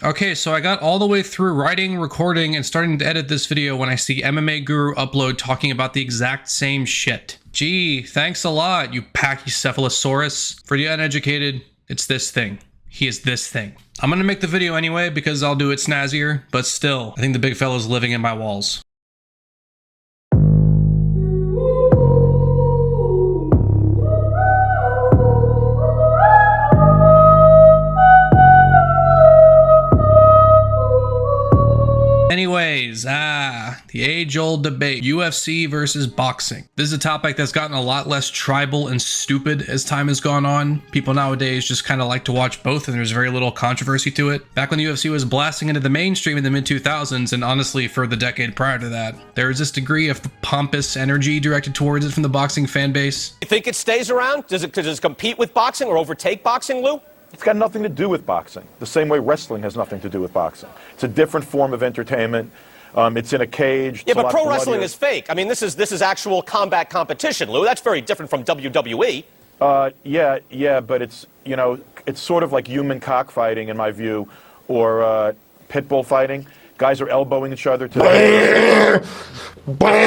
Okay, so I got all the way through writing, recording, and starting to edit this video when I see MMA Guru upload talking about the exact same shit. Gee, thanks a lot, you pachycephalosaurus. For the uneducated, it's this thing. He is this thing. I'm gonna make the video anyway because I'll do it snazzier, but still, I think the big fella's living in my walls. Anyways, the age-old debate, UFC versus boxing. This is a topic that's gotten a lot less tribal and stupid as time has gone on. People nowadays just kind of like to watch both, and there's very little controversy to it. Back when the UFC was blasting into the mainstream in the mid-2000s, and honestly for the decade prior to that, there was this degree of pompous energy directed towards it from the boxing fan base. You think it stays around? Does it compete with boxing or overtake boxing, Lou? It's got nothing to do with boxing, the same way wrestling has nothing to do with boxing. It's a different form of entertainment. It's in a cage. Yeah, but pro wrestling is fake. I mean, this is actual combat competition, Lou. That's very different from WWE. Yeah, but it's, you know, it's sort of like human cockfighting in my view, or pit bull fighting. Guys are elbowing each other to...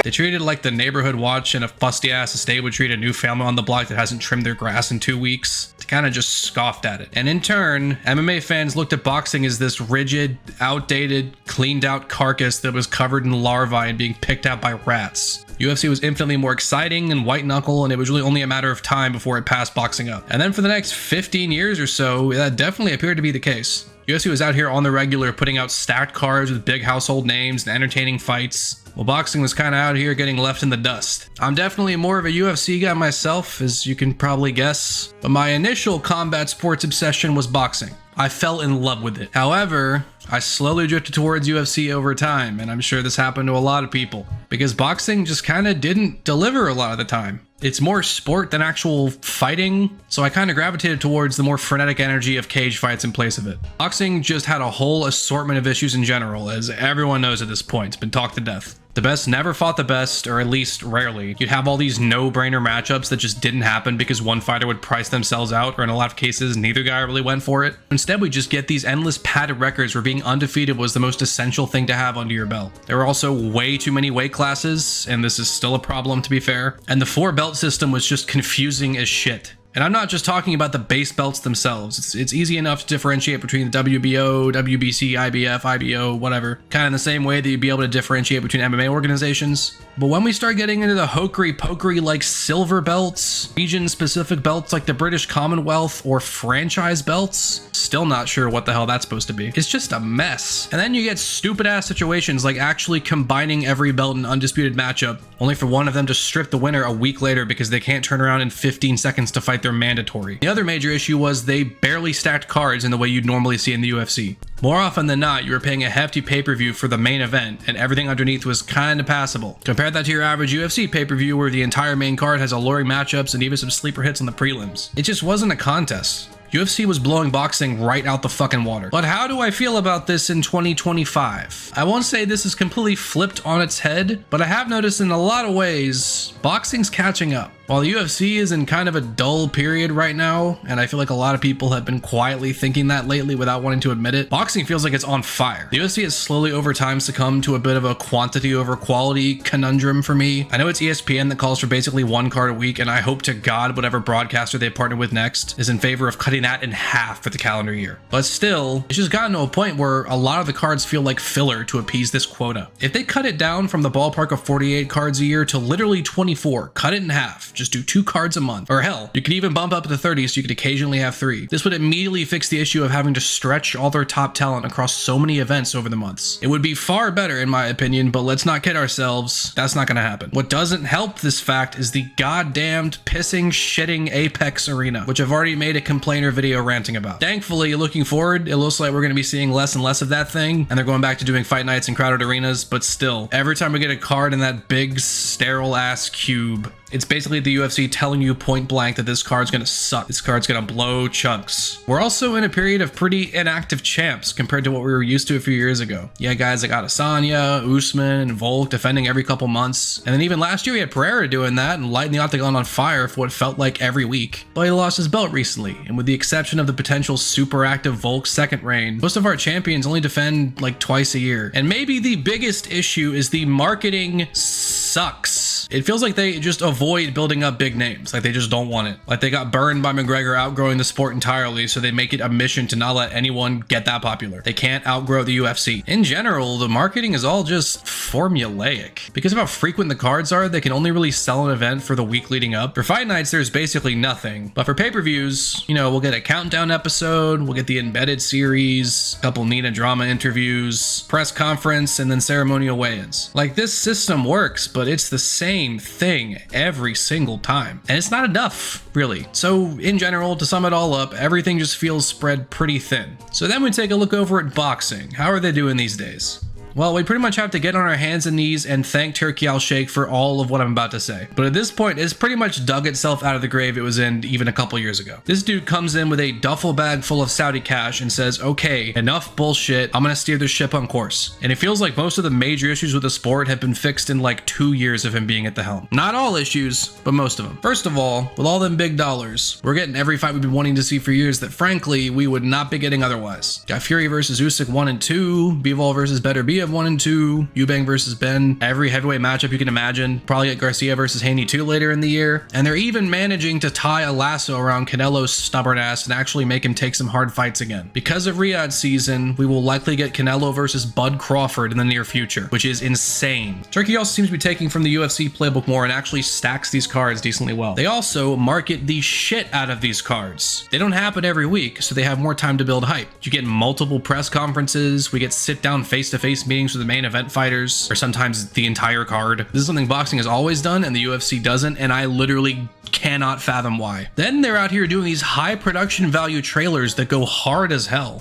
They treat it like the neighborhood watch in a fusty-ass estate would treat a new family on the block that hasn't trimmed their grass in 2 weeks. They kind of just scoffed at it. And in turn, MMA fans looked at boxing as this rigid, outdated, cleaned-out carcass that was covered in larvae and being picked out by rats. UFC was infinitely more exciting and white-knuckle, and it was really only a matter of time before it passed boxing up. And then for the next 15 years or so, that definitely appeared to be the case. UFC was out here on the regular putting out stacked cards with big household names and entertaining fights, while boxing was kind of out here getting left in the dust. I'm definitely more of a UFC guy myself, as you can probably guess, but my initial combat sports obsession was boxing. I fell in love with it. However, I slowly drifted towards UFC over time, and I'm sure this happened to a lot of people, because boxing just kind of didn't deliver a lot of the time. It's more sport than actual fighting, so I kind of gravitated towards the more frenetic energy of cage fights in place of it. Boxing just had a whole assortment of issues in general, as everyone knows at this point. It's been talked to death. The best never fought the best, or at least rarely. You'd have all these no-brainer matchups that just didn't happen because one fighter would price themselves out, or in a lot of cases, neither guy really went for it. Instead, we just get these endless padded records where being undefeated was the most essential thing to have under your belt. There were also way too many weight classes, and this is still a problem to be fair, and the 4-belt system was just confusing as shit. And I'm not just talking about the base belts themselves. It's easy enough to differentiate between the WBO, WBC, IBF, IBO, whatever. Kind of in the same way that you'd be able to differentiate between MMA organizations. But when we start getting into the hokery-pokery like silver belts, region-specific belts like the British Commonwealth, or franchise belts, still not sure what the hell that's supposed to be. It's just a mess. And then you get stupid-ass situations like actually combining every belt in an undisputed matchup, only for one of them to strip the winner a week later because they can't turn around in 15 seconds to fight their mandatory. The other major issue was they barely stacked cards in the way you'd normally see in the UFC. More often than not, you were paying a hefty pay-per-view for the main event, and everything underneath was kinda passable. Compare that to your average UFC pay-per-view where the entire main card has alluring matchups and even some sleeper hits on the prelims. It just wasn't a contest. UFC was blowing boxing right out the fucking water. But how do I feel about this in 2025? I won't say this is completely flipped on its head, but I have noticed in a lot of ways, boxing's catching up. While the UFC is in kind of a dull period right now, and I feel like a lot of people have been quietly thinking that lately without wanting to admit it, boxing feels like it's on fire. The UFC has slowly over time succumbed to a bit of a quantity over quality conundrum for me. I know it's ESPN that calls for basically one card a week, and I hope to God whatever broadcaster they partner with next is in favor of cutting that in half for the calendar year. But still, it's just gotten to a point where a lot of the cards feel like filler to appease this quota. If they cut it down from the ballpark of 48 cards a year to literally 24, cut it in half. Just do 2 cards a month. Or hell, you could even bump up to 30 so you could occasionally have 3. This would immediately fix the issue of having to stretch all their top talent across so many events over the months. It would be far better in my opinion, but let's not kid ourselves, that's not gonna happen. What doesn't help this fact is the goddamned pissing, shitting Apex arena, which I've already made a complainer video ranting about. Thankfully, looking forward, it looks like we're gonna be seeing less and less of that thing, and they're going back to doing fight nights in crowded arenas, but still, every time we get a card in that big, sterile ass cube, It's basically the UFC telling you point blank that this card's gonna suck. This card's gonna blow chunks. We're also in a period of pretty inactive champs compared to what we were used to a few years ago. Yeah, guys like Adesanya, Usman, and Volk defending every couple months. And then even last year we had Pereira doing that and lighting the octagon on fire for what felt like every week. But he lost his belt recently, and with the exception of the potential super active Volk second reign, most of our champions only defend like twice a year. And maybe the biggest issue is the marketing sucks. It feels like they just avoid building up big names. Like they just don't want it. Like they got burned by McGregor outgrowing the sport entirely, so they make it a mission to not let anyone get that popular. They can't outgrow the UFC. In general, the marketing is all just formulaic. Because of how frequent the cards are, they can only really sell an event for the week leading up. For fight nights, there's basically nothing. But for pay-per-views, you know, we'll get a countdown episode, we'll get the embedded series, a couple Nina drama interviews, press conference, and then ceremonial weigh-ins. Like this system works, but it's the same thing every single time. And it's not enough, really. So in general, to sum it all up, everything just feels spread pretty thin. So then we take a look over at boxing. How are they doing these days? Well, we pretty much have to get on our hands and knees and thank Turki Al-Sheikh for all of what I'm about to say. But at this point, it's pretty much dug itself out of the grave it was in even a couple years ago. This dude comes in with a duffel bag full of Saudi cash and says, okay, enough bullshit, I'm gonna steer this ship on course. And it feels like most of the major issues with the sport have been fixed in like 2 years of him being at the helm. Not all issues, but most of them. First of all, with all them big dollars, we're getting every fight we've been wanting to see for years that frankly, we would not be getting otherwise. Got Fury versus Usyk 1 and 2, Bivol versus Beterbiev 1 and 2, Eubank versus Ben, every heavyweight matchup you can imagine. Probably get Garcia versus Haney 2 later in the year. And they're even managing to tie a lasso around Canelo's stubborn ass and actually make him take some hard fights again. Because of Riyadh season, we will likely get Canelo versus Bud Crawford in the near future, which is insane. Turkey also seems to be taking from the UFC playbook more and actually stacks these cards decently well. They also market the shit out of these cards. They don't happen every week, so they have more time to build hype. You get multiple press conferences, we get sit-down face-to-face meetings with the main event fighters, or sometimes the entire card. This is something boxing has always done and the UFC doesn't, and I literally cannot fathom why. Then they're out here doing these high production value trailers that go hard as hell.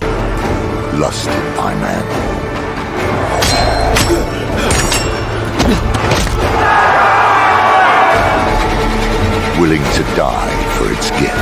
Lusted by man. Willing to die for its gift.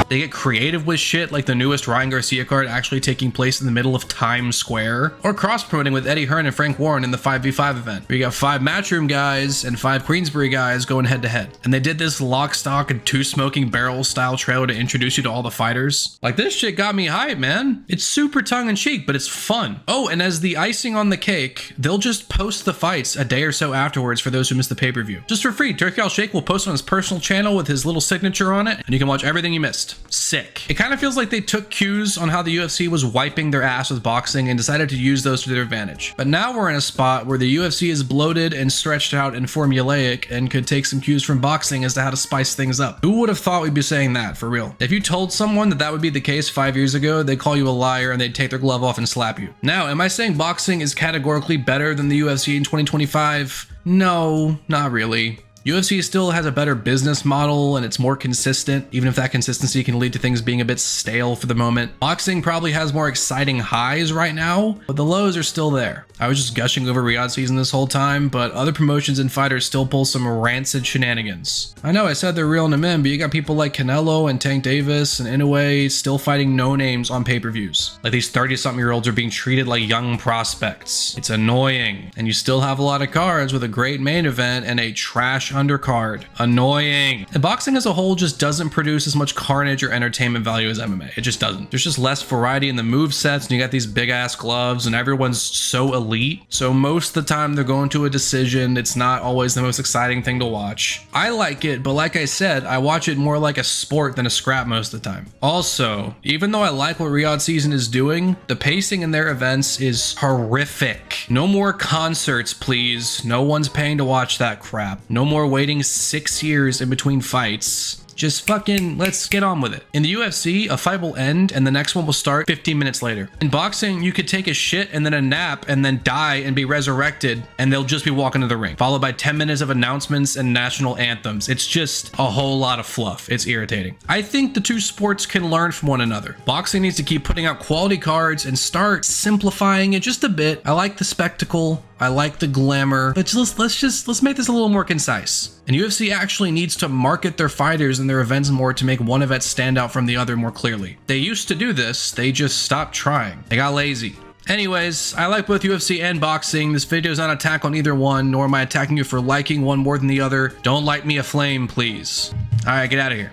They get creative with shit like the newest Ryan Garcia card actually taking place in the middle of Times Square, or cross-promoting with Eddie Hearn and Frank Warren in the 5v5 event, where you got 5 Matchroom guys and 5 Queensbury guys going head-to-head. And they did this lock, stock, and 2 smoking barrel style trailer to introduce you to all the fighters. Like, this shit got me hyped, man. It's super tongue-in-cheek, but it's fun. Oh, and as the icing on the cake, they'll just post the fights a day or so afterwards for those who missed the pay-per-view. Just for free, Turki Al-Sheikh will post on his personal channel with his little signature on it, and you can watch everything you missed. Sick. It kind of feels like they took cues on how the UFC was wiping their ass with boxing and decided to use those to their advantage. But now we're in a spot where the UFC is bloated and stretched out and formulaic and could take some cues from boxing as to how to spice things up. Who would have thought we'd be saying that, for real? If you told someone that that would be the case 5 years ago, they'd call you a liar and they'd take their glove off and slap you. Now, am I saying boxing is categorically better than the UFC in 2025? No, not really. UFC still has a better business model and it's more consistent, even if that consistency can lead to things being a bit stale for the moment. Boxing probably has more exciting highs right now, but the lows are still there. I was just gushing over Riyadh season this whole time, but other promotions and fighters still pull some rancid shenanigans. I know I said they're real them in, but you got people like Canelo and Tank Davis and Inoue still fighting no-names on pay-per-views. Like these 30-something-year-olds are being treated like young prospects. It's annoying. And you still have a lot of cards with a great main event and a trash undercard. Annoying. And boxing as a whole just doesn't produce as much carnage or entertainment value as MMA. It just doesn't. There's just less variety in the move sets, and you got these big-ass gloves, and everyone's so elite. So most of the time they're going to a decision. It's not always the most exciting thing to watch. I like it, but like I said, I watch it more like a sport than a scrap most of the time. Also, even though I like what Riyadh season is doing, the pacing in their events is horrific. No more concerts, please. No one's paying to watch that crap. No more waiting 6 years in between fights. Just fucking, let's get on with it. In the UFC, a fight will end and the next one will start 15 minutes later. In boxing, you could take a shit and then a nap and then die and be resurrected, and they'll just be walking to the ring, followed by 10 minutes of announcements and national anthems. It's just a whole lot of fluff. It's irritating. I think the two sports can learn from one another. Boxing needs to keep putting out quality cards and start simplifying it just a bit. I like the spectacle. I like the glamour, but let's make this a little more concise. And UFC actually needs to market their fighters and their events more to make one event stand out from the other more clearly. They used to do this, they just stopped trying. They got lazy. Anyways, I like both UFC and boxing. This video is not an attack on either one, nor am I attacking you for liking one more than the other. Don't light me a flame, please. All right, get out of here.